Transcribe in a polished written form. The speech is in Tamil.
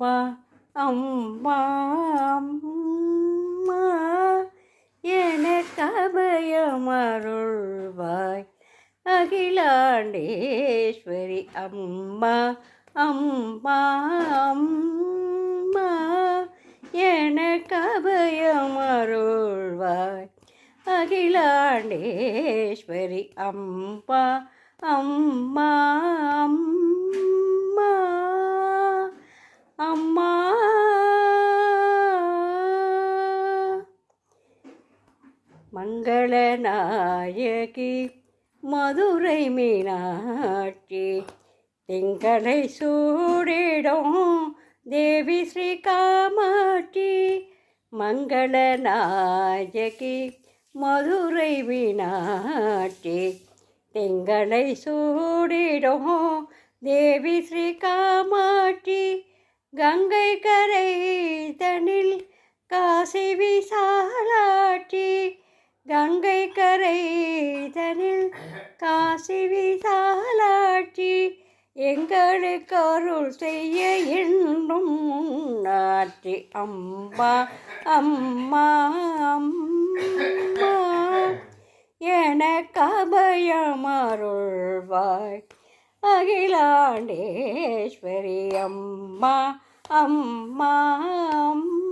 அம்மா அம்மா அம்மா எனக்கு அபயமருள்வாய் அகிலாண்டேஸ்வரி அம்மா அம்மா அம்மா எனக்கு அபயமருள்வாய் அகிலாண்டேஸ்வரி அம்மா அம்மா அம்மா அம்மா மங்களநாயகி மதுரை மீனாட்சி திங்களை சூடிடும் தேவி ஸ்ரீ காமாட்சி மங்களநாயகி மதுரை மீனாட்சி திங்களை சூடிடும் தேவி ஸ்ரீ காமாட்சி கங்கை கரை தனில் காசி விசாலாட்சி கங்கை கரை தனில் காசி விசாலாட்சி எங்களுக்கு அருள் செய்ய என்னும் நாட்டி அம்மா அம்மா அம்மா எனக்கு அபயமருள்வாய் அகிலாண்டேஸ்வரி அம்மா அம்மா அம்மா